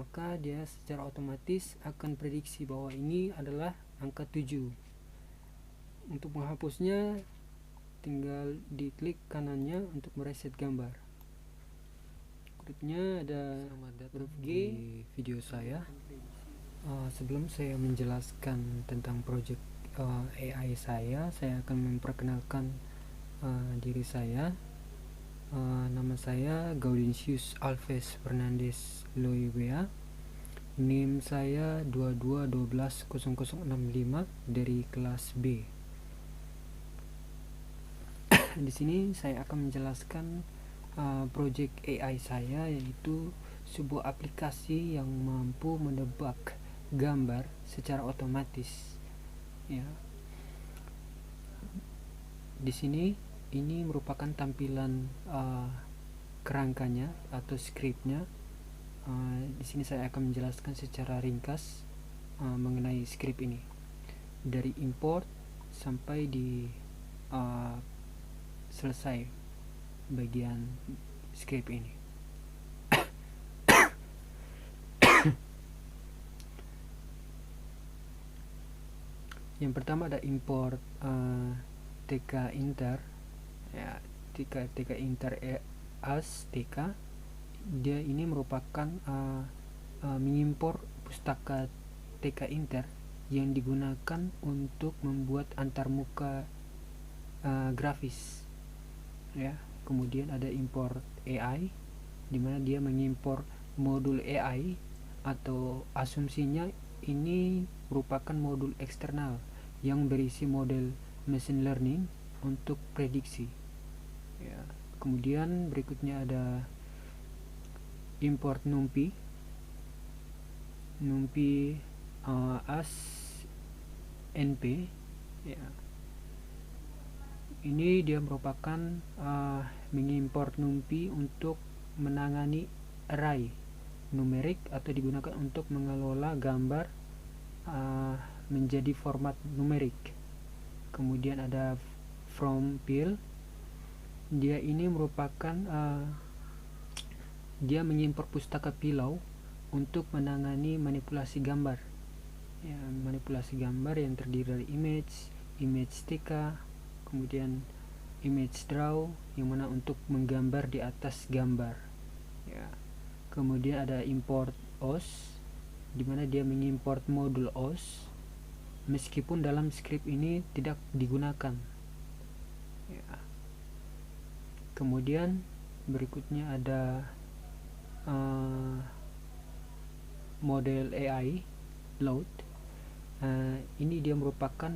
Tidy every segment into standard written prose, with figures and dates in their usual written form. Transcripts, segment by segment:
maka dia secara otomatis akan prediksi bahwa ini adalah angka 7. Untuk menghapusnya tinggal diklik kanannya untuk mereset gambar. Berikutnya ada huruf G di video saya. Sebelum saya menjelaskan tentang project AI saya akan memperkenalkan diri saya. Nama saya Gaudentius Alves Fernandes Loiwea. NIM saya 22120065 dari kelas B. Di sini saya akan menjelaskan project AI saya, yaitu sebuah aplikasi yang mampu menebak gambar secara otomatis. Ya. Di sini ini merupakan tampilan kerangkanya atau skripnya. Di sini saya akan menjelaskan secara ringkas mengenai skrip ini, dari import sampai di selesai bagian skrip ini. Yang pertama ada import TK Inter, ya, TK Inter as TK. Dia ini merupakan mengimpor pustaka TK Inter yang digunakan untuk membuat antarmuka grafis. Ya, kemudian ada import AI, di mana dia mengimpor modul AI atau asumsinya ini merupakan modul eksternal yang berisi model machine learning untuk prediksi. Ya, kemudian berikutnya ada import NumPy as NP. Ya, ini dia merupakan mengimpor NumPy untuk menangani array numerik atau digunakan untuk mengelola gambar menjadi format numerik. Kemudian ada FromPil. Dia ini merupakan dia mengimpor pustaka Pilau untuk menangani manipulasi gambar. Ya, manipulasi gambar yang terdiri dari image TK, kemudian image draw yang mana untuk menggambar di atas gambar. Ya. Kemudian ada import OS, di mana dia mengimport modul OS meskipun dalam skrip ini tidak digunakan. Ya. Kemudian berikutnya ada model AI load. Ini dia merupakan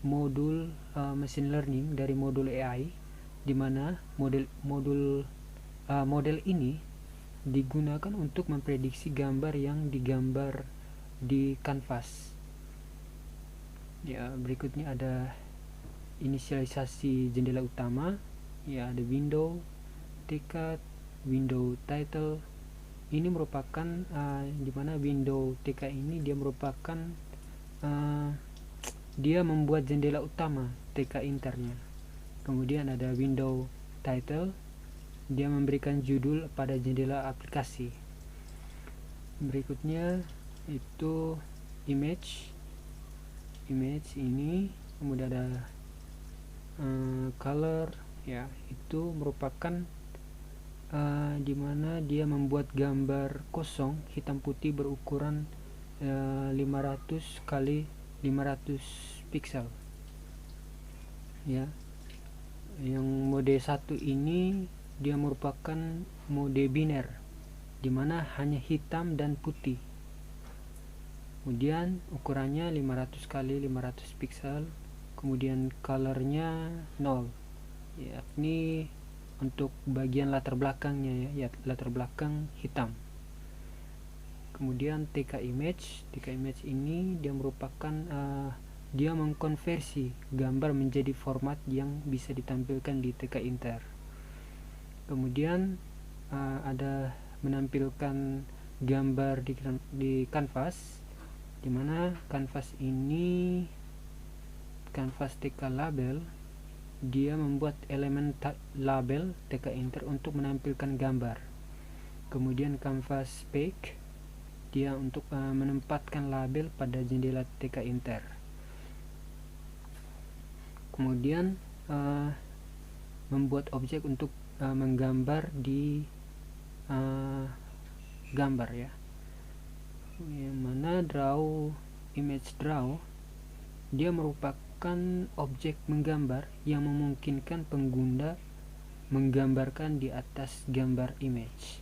modul machine learning dari modul AI, di mana model ini digunakan untuk memprediksi gambar yang digambar di kanvas. Ya, berikutnya ada inisialisasi jendela utama. Ya, ada window TK, window title. Ini merupakan di mana window TK ini dia merupakan dia membuat jendela utama TK internya. Kemudian ada window title, dia memberikan judul pada jendela aplikasi. Berikutnya itu image ini. Kemudian ada color, ya, itu merupakan di mana dia membuat gambar kosong hitam putih berukuran 500 kali 500 pixel. Ya, yang mode 1 ini dia merupakan mode biner, di mana hanya hitam dan putih. Kemudian ukurannya 500 kali 500 pixel. Kemudian colornya 0, yakni untuk bagian latar belakangnya, ya, latar belakang hitam. Kemudian TK image ini dia merupakan dia mengkonversi gambar menjadi format yang bisa ditampilkan di TK Inter. Kemudian ada menampilkan gambar di kanvas, di mana kanvas ini kanvas TK label, dia membuat elemen label TK Inter untuk menampilkan gambar. Kemudian kanvas page, dia untuk menempatkan label pada jendela TK Inter. Kemudian membuat objek untuk menggambar di gambar ya, yang mana image draw dia merupakan objek menggambar yang memungkinkan pengguna menggambarkan di atas gambar image.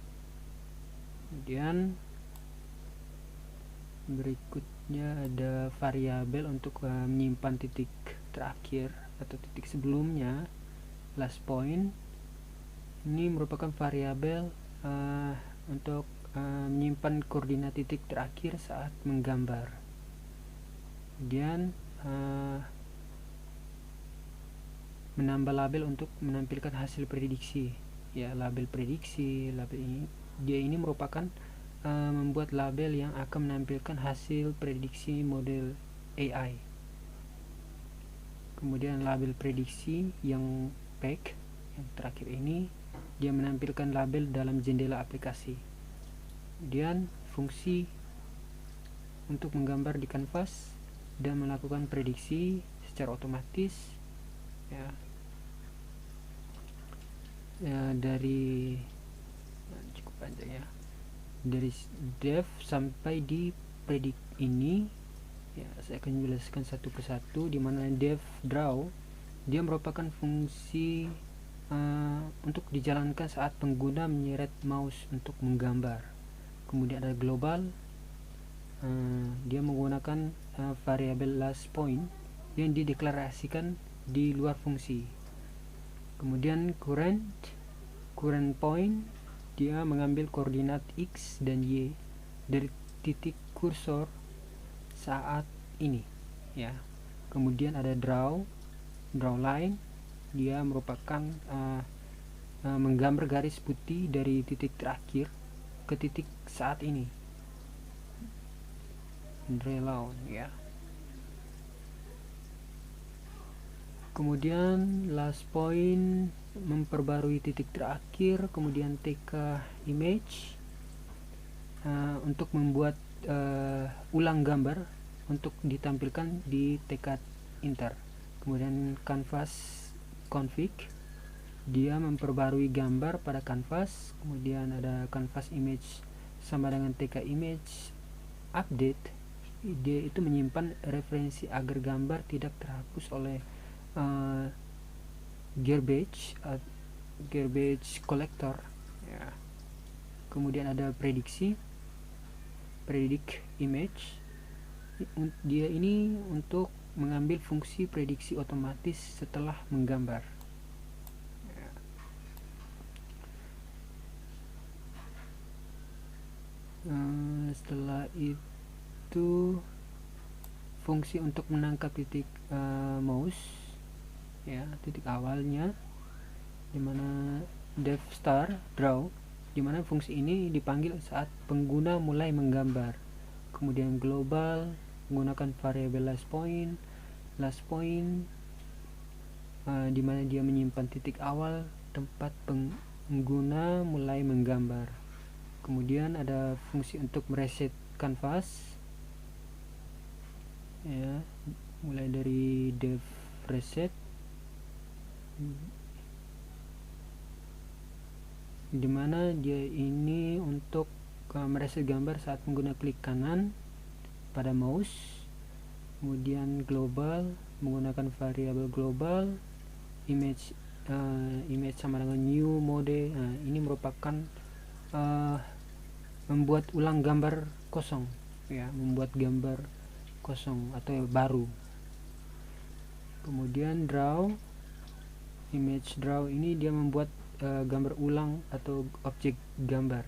Kemudian berikutnya ada variabel untuk menyimpan titik terakhir atau titik sebelumnya. Last point ini merupakan variabel untuk menyimpan koordinat titik terakhir saat menggambar. Kemudian menambah label untuk menampilkan hasil prediksi ya. Label prediksi, label ini merupakan membuat label yang akan menampilkan hasil prediksi model AI. Kemudian label prediksi yang back yang terakhir ini dia menampilkan label dalam jendela aplikasi. Kemudian fungsi untuk menggambar di kanvas dan melakukan prediksi secara otomatis ya, dari cukup panjang ya, dari dev sampai di predict ini ya. Saya akan menjelaskan satu persatu, di mana dev draw dia merupakan fungsi untuk dijalankan saat pengguna menyeret mouse untuk menggambar. Kemudian ada global, dia menggunakan variabel last point yang dideklarasikan di luar fungsi. Kemudian current point dia mengambil koordinat X dan Y dari titik kursor saat ini ya. Kemudian ada draw line, dia merupakan menggambar garis putih dari titik terakhir ke titik saat ini. Draw ya. Kemudian last point memperbarui titik terakhir. Kemudian TK image untuk membuat ulang gambar untuk ditampilkan di TK Inter. Kemudian canvas config dia memperbarui gambar pada kanvas. Kemudian ada canvas image sama dengan TK image update, dia itu menyimpan referensi agar gambar tidak terhapus oleh garbage collector ya. Kemudian ada predict image, dia ini untuk mengambil fungsi prediksi otomatis setelah menggambar ya. Setelah itu fungsi untuk menangkap titik mouse ya, titik awalnya, dimana dev star draw, dimana fungsi ini dipanggil saat pengguna mulai menggambar. Kemudian global menggunakan variabel last point dimana dia menyimpan titik awal tempat pengguna mulai menggambar. Kemudian ada fungsi untuk mereset kanvas ya, mulai dari dev reset dimana dia ini untuk mereset gambar saat pengguna klik kanan pada mouse. Kemudian global menggunakan variabel global image sama dengan new mode. Ini merupakan membuat ulang gambar kosong ya, membuat gambar kosong atau baru. Kemudian image draw ini dia membuat gambar ulang atau objek gambar.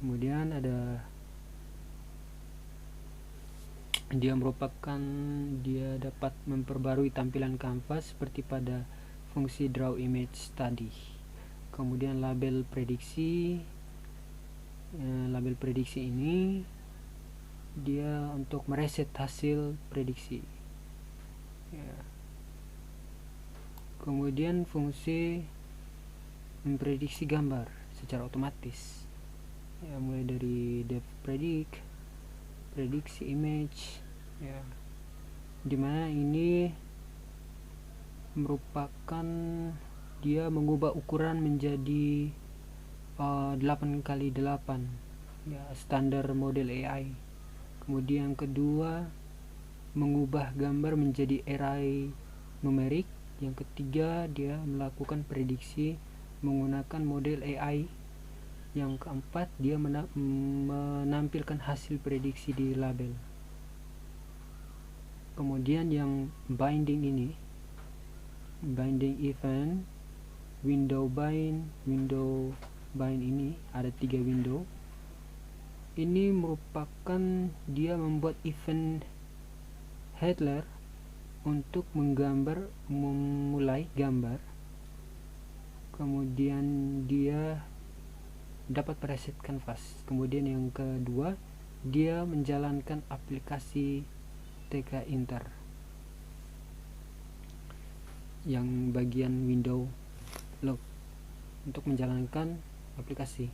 Kemudian ada dia dapat memperbarui tampilan kanvas seperti pada fungsi draw image tadi. Kemudian label prediksi ini dia untuk mereset hasil prediksi ya. Kemudian fungsi memprediksi gambar secara otomatis ya, mulai dari dev predict, prediksi image, ya, dimana ini merupakan dia mengubah ukuran menjadi 8x8, ya, standar model AI. Kemudian yang kedua, mengubah gambar menjadi array numerik. Yang ketiga, dia melakukan prediksi menggunakan model AI. Yang keempat, dia menampilkan hasil prediksi di label. Kemudian yang binding ini, binding event, window bind ini ada 3 window. Ini merupakan dia membuat event handler untuk memulai gambar. Kemudian dia dapat preset canvas. Kemudian yang kedua, dia menjalankan aplikasi TK Inter yang bagian window lock untuk menjalankan aplikasi.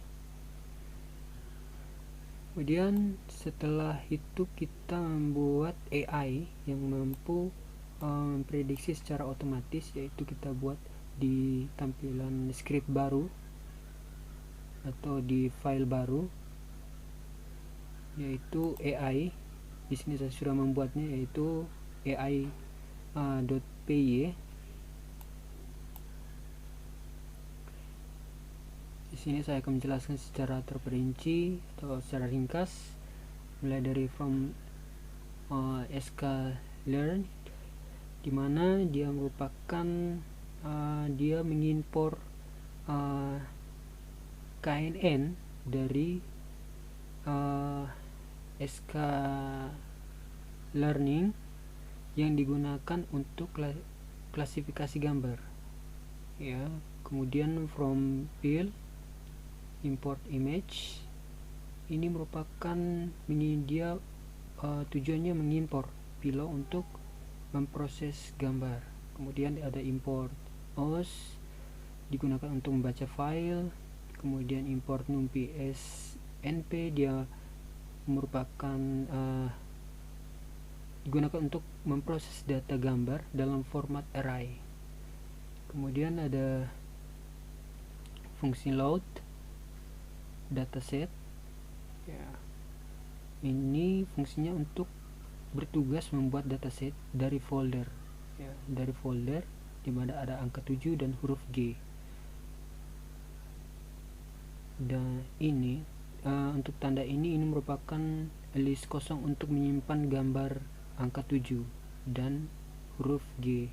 Kemudian setelah itu kita membuat AI yang mampu memprediksi secara otomatis, yaitu kita buat di tampilan script baru atau di file baru, yaitu AI. Di sini saya sudah membuatnya, yaitu AI.py. Di sini saya akan menjelaskan secara terperinci atau secara ringkas, mulai dari from sklearn, dimana dia merupakan dia mengimpor KNN dari sklearning yang digunakan untuk klasifikasi gambar, ya. Kemudian from field import image, ini merupakan dia tujuannya mengimpor pillow untuk memproses gambar. Kemudian ada import os, digunakan untuk membaca file. Kemudian import numpy snp, dia merupakan digunakan untuk memproses data gambar dalam format array. Kemudian ada fungsi load dataset, ya, ini fungsinya untuk bertugas membuat dataset dari folder, ya, dari folder dimana ada angka 7 dan huruf G. Dan ini untuk tanda ini merupakan list kosong untuk menyimpan gambar angka 7 dan huruf G.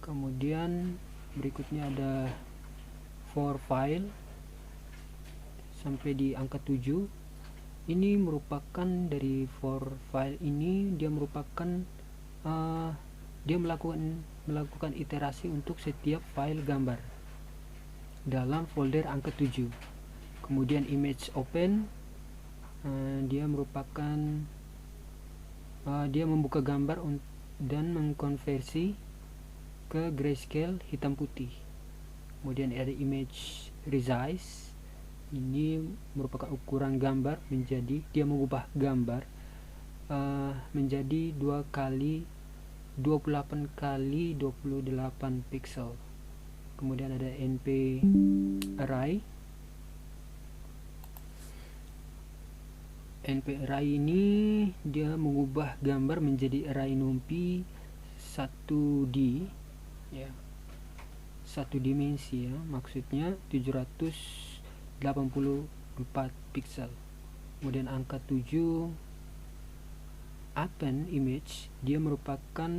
Kemudian berikutnya ada for file sampai di angka 7. Ini merupakan dari for file ini, dia merupakan dia melakukan iterasi untuk setiap file gambar dalam folder angka 7. Kemudian image open, dia merupakan dia membuka gambar dan mengkonversi ke grayscale hitam putih. Kemudian ada image resize, ini merupakan ukuran gambar menjadi, dia mengubah gambar menjadi 2x28 kali 28 pixel. Kemudian ada np array. np array ini dia mengubah gambar menjadi array numpy 1D, ya, 1 dimensi, ya, maksudnya 784 pixel. Kemudian angka 7 append image, dia merupakan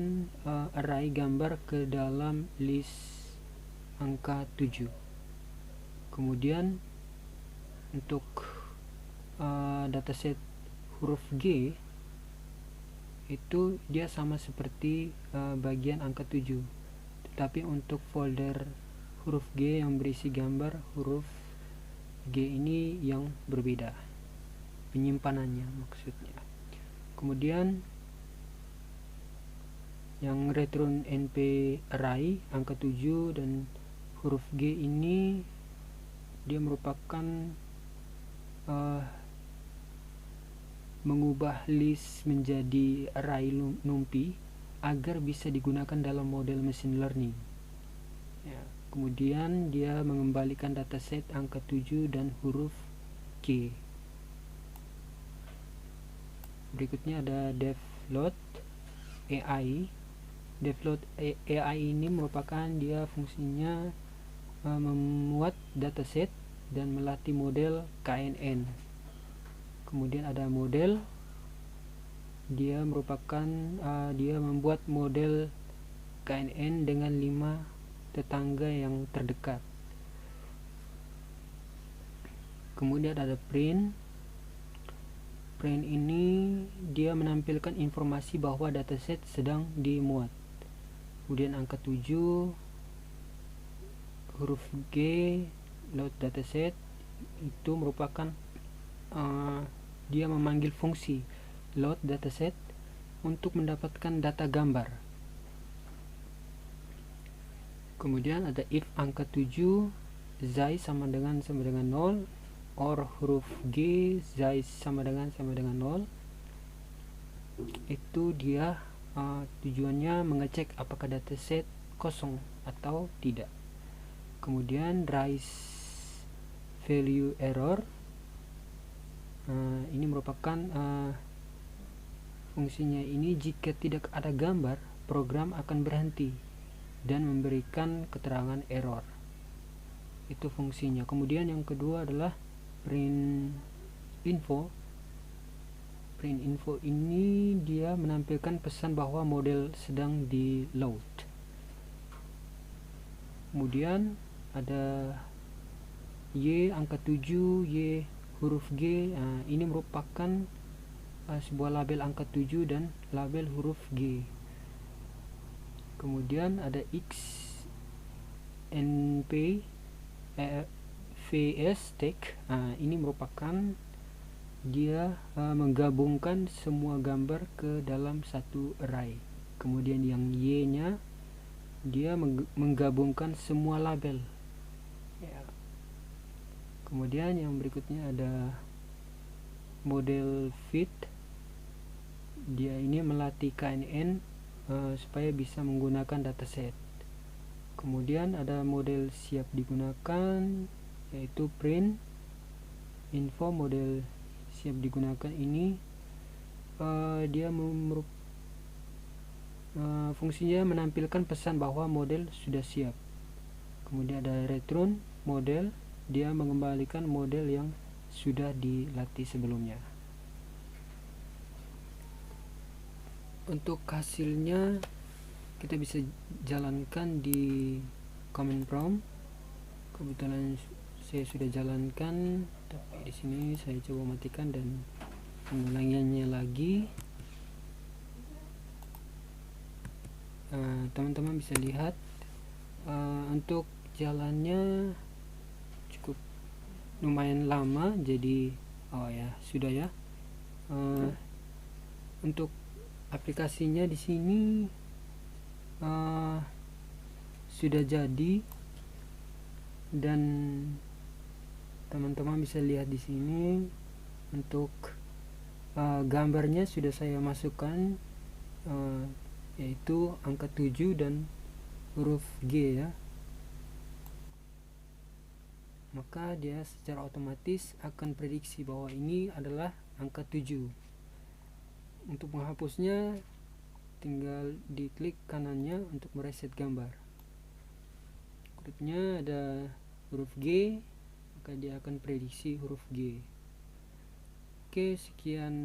array gambar ke dalam list angka 7. Kemudian untuk dataset huruf G itu dia sama seperti bagian angka 7, tetapi untuk folder huruf G yang berisi gambar huruf G ini yang berbeda penyimpanannya maksudnya. Kemudian yang return np array angka 7 dan huruf G ini dia merupakan mengubah list menjadi array NumPy agar bisa digunakan dalam model machine learning. Ya, kemudian dia mengembalikan dataset angka 7 dan huruf G. Berikutnya ada devload AI. Devload AI ini merupakan dia fungsinya memuat dataset dan melatih model KNN. Kemudian ada model, dia merupakan dia membuat model KNN dengan 5 tetangga yang terdekat. Kemudian ada print. Print ini dia menampilkan informasi bahwa dataset sedang dimuat. Kemudian angka 7, huruf G, load dataset, itu merupakan dia memanggil fungsi load dataset untuk mendapatkan data gambar. Kemudian ada if angka 7 zai sama dengan 0, or huruf G zai sama dengan 0. Itu dia tujuannya mengecek apakah dataset kosong atau tidak. Kemudian raise value error, ini merupakan fungsinya ini jika tidak ada gambar, program akan berhenti dan memberikan keterangan error. Itu fungsinya. Kemudian yang kedua adalah print info. Print info ini dia menampilkan pesan bahwa model sedang di load. Kemudian ada Y angka 7, Y huruf G. Ini merupakan sebuah label angka 7 dan label huruf G. Kemudian ada X NP VS tag. Ini merupakan dia menggabungkan semua gambar ke dalam satu array. Kemudian yang Y nya dia menggabungkan semua label ya. Kemudian yang berikutnya ada model fit. Dia ini melatih KNN supaya bisa menggunakan dataset. Kemudian ada model siap digunakan, yaitu print info. Model siap digunakan ini dia fungsinya menampilkan pesan bahwa model sudah siap. Kemudian ada return model, dia mengembalikan model yang sudah dilatih sebelumnya. Untuk hasilnya kita bisa jalankan di command prompt. Kebetulan saya sudah jalankan, tapi di sini saya coba matikan dan mengulanginya lagi. Teman-teman bisa lihat untuk jalannya cukup lumayan lama, jadi sudah ya. Untuk aplikasinya di sini sudah jadi dan teman-teman bisa lihat di sini. Untuk gambarnya sudah saya masukkan, yaitu angka 7 dan huruf G ya. Maka dia secara otomatis akan prediksi bahwa ini adalah angka 7. Untuk menghapusnya tinggal diklik kanannya untuk mereset gambar. Berikutnya ada huruf G, maka dia akan prediksi huruf G. Oke, sekian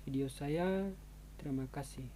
video saya. Terima kasih.